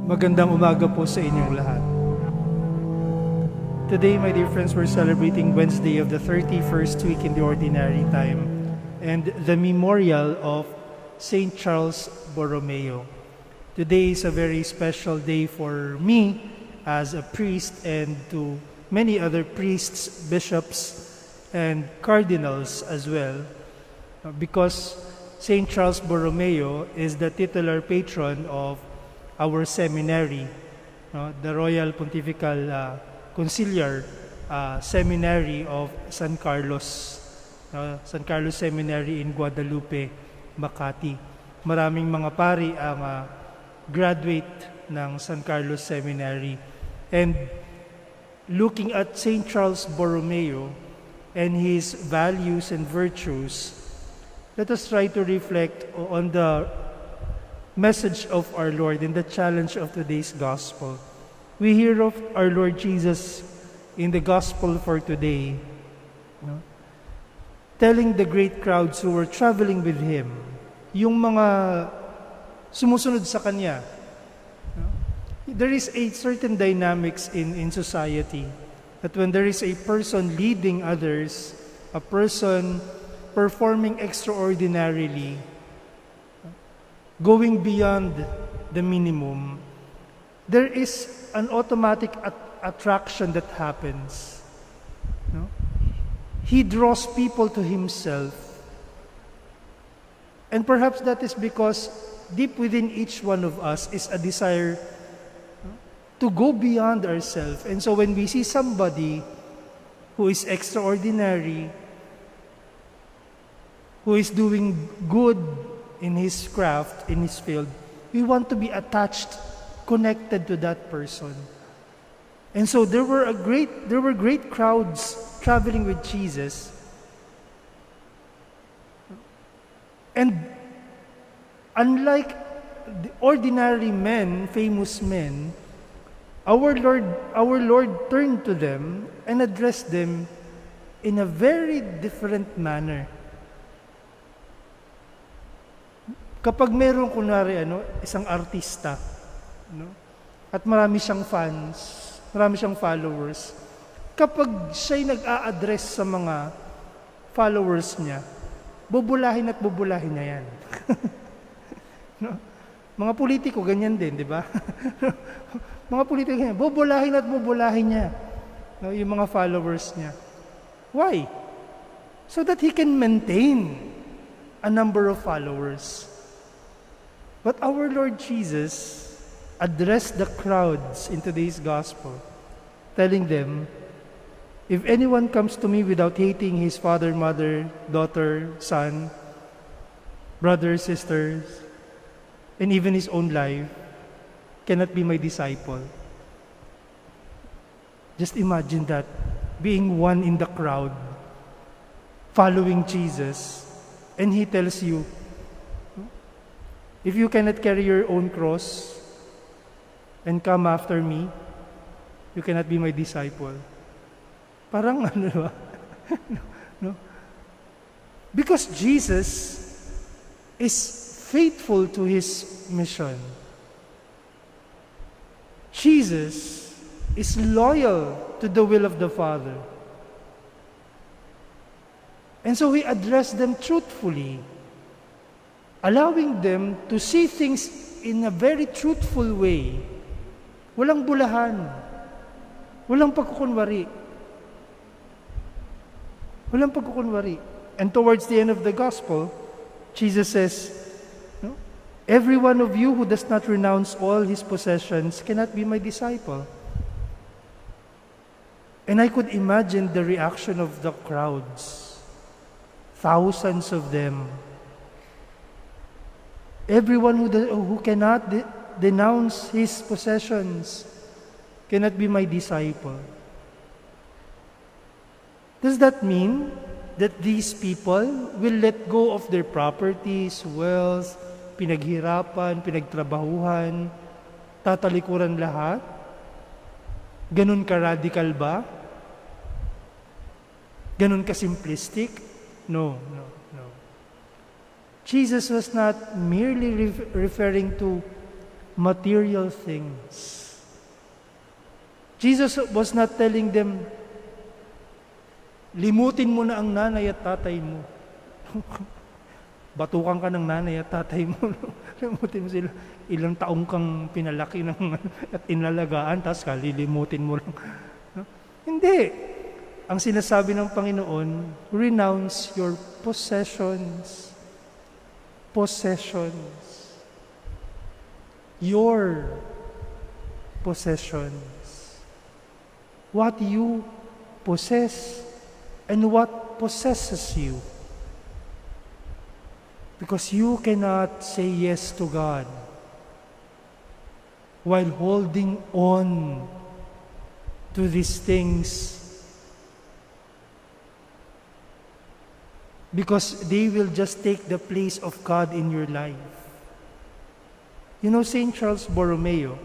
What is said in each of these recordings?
Magandang umaga po sa inyong lahat. Today, my dear friends, we're celebrating Wednesday of the 31st week in the Ordinary Time and the memorial of Saint Charles Borromeo. Today is a very special day for me as a priest and to many other priests, bishops, and cardinals as well, because Saint Charles Borromeo is the titular patron of our seminary, the Royal Pontifical Conciliar Seminary of San Carlos Seminary in Guadalupe, Makati. Maraming mga pari ang graduate ng San Carlos Seminary. And looking at Saint Charles Borromeo and his values and virtues, let us try to reflect on the message of our Lord and the challenge of today's gospel. We hear of our Lord Jesus in the gospel for today, telling the great crowds who were traveling with Him, yung mga sumusunod sa Kanya. There is a certain dynamics in society that when there is a person leading others, a person performing extraordinarily, going beyond the minimum, there is an automatic attraction that happens. He draws people to himself. And perhaps that is because deep within each one of us is a desire to go beyond ourselves. And so when we see somebody who is extraordinary, who is doing good in his craft, in his field, we want to be attached, connected to that person. And so there were great crowds traveling with Jesus. And unlike the ordinary men, famous men, our Lord turned to them and addressed them in a very different manner. Kapag meron kunwari isang artista, at marami siyang fans, marami siyang followers, kapag siya'y nag-a-address sa mga followers niya, bubulahin niya yan. Mga politiko, ganyan din, di ba? Mga politiko, ganyan, bubulahin niya yung mga followers niya. Why? So that he can maintain a number of followers. But our Lord Jesus addressed the crowds in today's gospel, telling them, if anyone comes to me without hating his father, mother, daughter, son, brothers, sisters, and even his own life, cannot be my disciple. Just imagine that, being one in the crowd, following Jesus, and He tells you, if you cannot carry your own cross and come after me, you cannot be my disciple. Parang ba? No? Because Jesus is faithful to His mission. Jesus is loyal to the will of the Father. And so He addressed them truthfully, allowing them to see things in a very truthful way. Walang bulahan. Walang pagkukunwari. And towards the end of the gospel, Jesus says, every one of you who does not renounce all his possessions cannot be my disciple. And I could imagine the reaction of the crowds. Thousands of them. Everyone who cannot denounce his possessions cannot be my disciple. Does that mean that these people will let go of their properties, wealth, pinaghirapan, pinagtrabahuhan, tatalikuran lahat? Ganun ka-radical ba? Ganun ka-simplistic? No. Jesus was not merely referring to material things. Jesus was not telling them, limutin mo na ang nanay at tatay mo. Batukan ka ng nanay at tatay mo. Limutin mo sila. Ilang taong kang pinalaki at inalagaan, tapos kalilimutin mo lang. No? Hindi. Ang sinasabi ng Panginoon, renounce your possessions. Possessions. Your possessions. What you possess and what possesses you. Because you cannot say yes to God while holding on to these things, because they will just take the place of God in your life. You know, Saint Charles Borromeo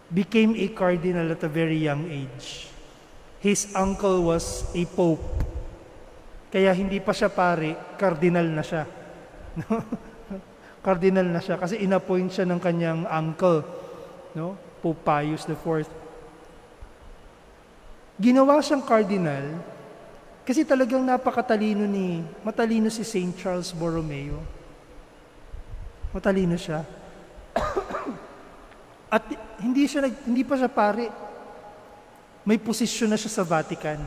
became a cardinal at a very young age. His uncle was a pope. Kaya hindi pa siya pare, cardinal na siya. No? Cardinal na siya kasi inappoint siya ng kanyang uncle, no? Pope Pius IV. Ginawa siyang cardinal kasi talagang matalino si Saint Charles Borromeo. Matalino siya. At hindi pa siya pare. May posisyon na siya sa Vatican.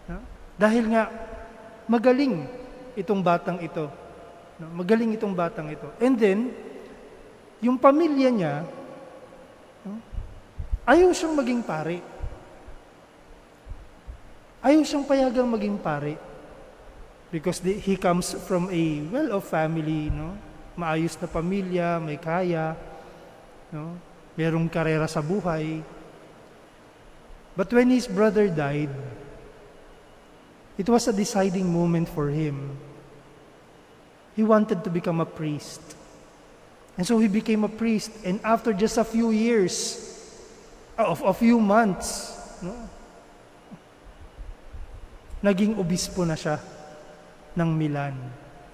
No? Dahil nga magaling itong batang ito. No? Magaling itong batang ito. And then yung pamilya niya, no? Ayaw siyang maging pare. Ayaw siyang payagang maging pare. Because he comes from a well-off family, no? Maayos na pamilya, may kaya, no? Merong karera sa buhay. But when his brother died, it was a deciding moment for him. He wanted to become a priest. And so he became a priest. And after just a few years, a few months, no? Naging obispo na siya ng Milan.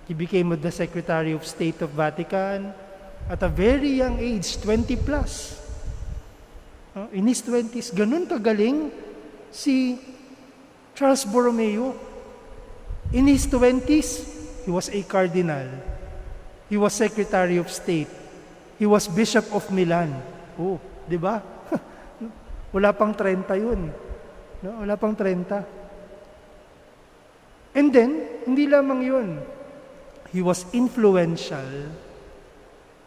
He became the Secretary of State of Vatican at a very young age, 20 plus. In his 20s, ganun kagaling si Charles Borromeo. In his 20s, he was a cardinal. He was Secretary of State. He was Bishop of Milan. Oh, di ba? Wala pang 30 yun. No? Wala pang 30. And then, hindi lamang yun. He was influential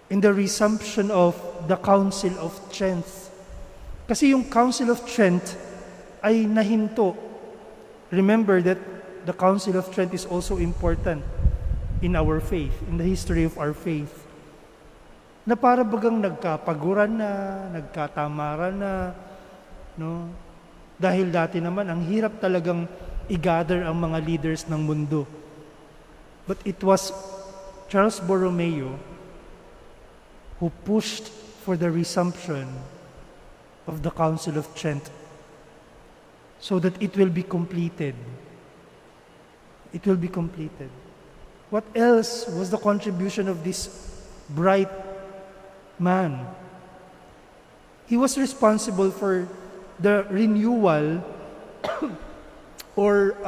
in the resumption of the Council of Trent. Kasi yung Council of Trent ay nahinto. Remember that the Council of Trent is also important in our faith, in the history of our faith. Na para bagang nagkapaguran na, nagkatamaran na, no? Dahil dati naman, ang hirap talagang i-gather ang mga leaders ng mundo. But it was Charles Borromeo who pushed for the resumption of the Council of Trent so that it will be completed. It will be completed. What else was the contribution of this bright man? He was responsible for the renewal or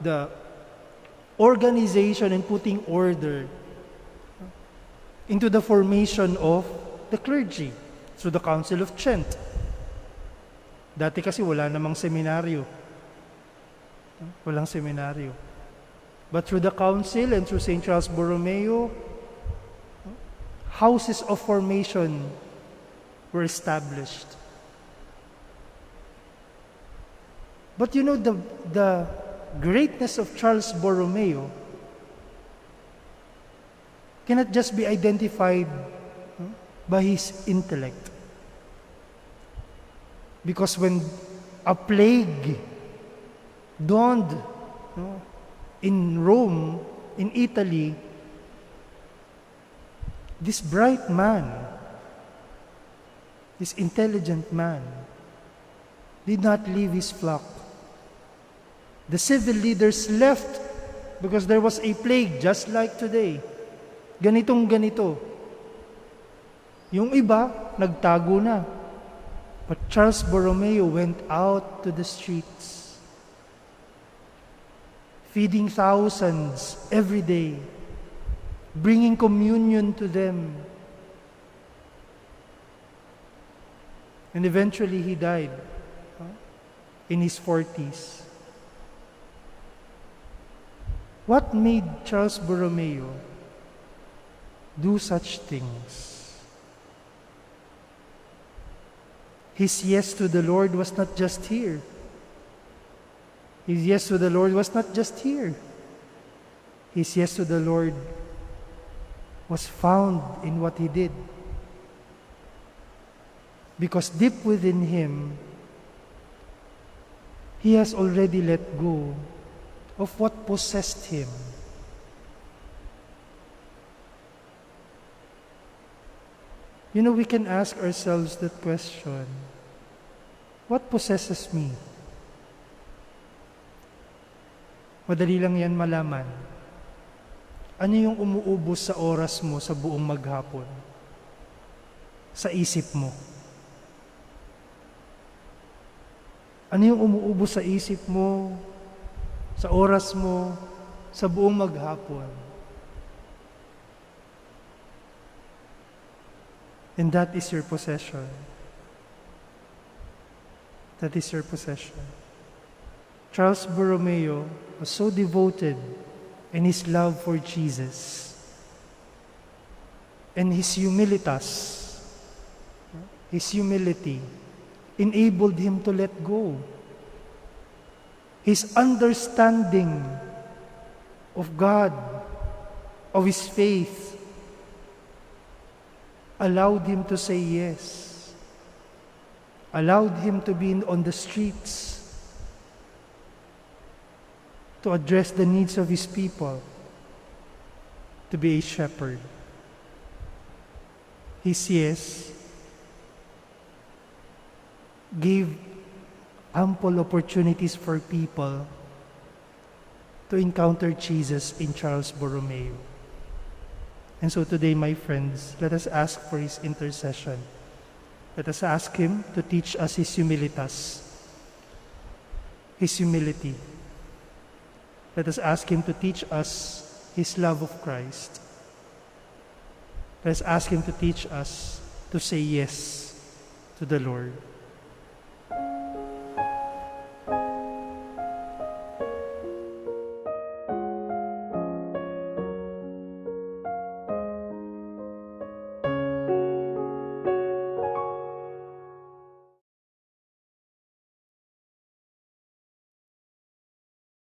the organization and putting order into the formation of the clergy through the Council of Trent. Dati kasi wala namang seminaryo. Walang seminaryo. But through the council and through St. Charles Borromeo, houses of formation were established. But you know, the greatness of Charles Borromeo cannot just be identified by his intellect. Because when a plague dawned in Rome, in Italy, this bright man, this intelligent man, did not leave his flock. The civil leaders left because there was a plague just like today. ganitong ganito. Yung iba, nagtago na. But Charles Borromeo went out to the streets, feeding thousands every day, bringing communion to them. And eventually he died in his 40s. What made Charles Borromeo do such things? His yes to the Lord was not just here. His yes to the Lord was not just here. His yes to the Lord was found in what he did. Because deep within him, he has already let go of what possessed him. You know, we can ask ourselves that question. What possesses me? Madali lang yan malaman. Ano yung umuubos sa oras mo sa buong maghapon? Sa isip mo? Ano yung umuubos sa isip mo, sa oras mo, sa buong maghapon? And that is your possession. That is your possession. Charles Borromeo was so devoted in his love for Jesus and his humilitas, his humility, enabled him to let go. His understanding of God, of his faith, allowed him to say yes, allowed him to be on the streets, to address the needs of his people, to be a shepherd. His yes gave ample opportunities for people to encounter Jesus in Charles Borromeo. And so today, my friends, let us ask for his intercession. Let us ask him to teach us his humilitas, his humility. Let us ask him to teach us his love of Christ. Let us ask him to teach us to say yes to the Lord.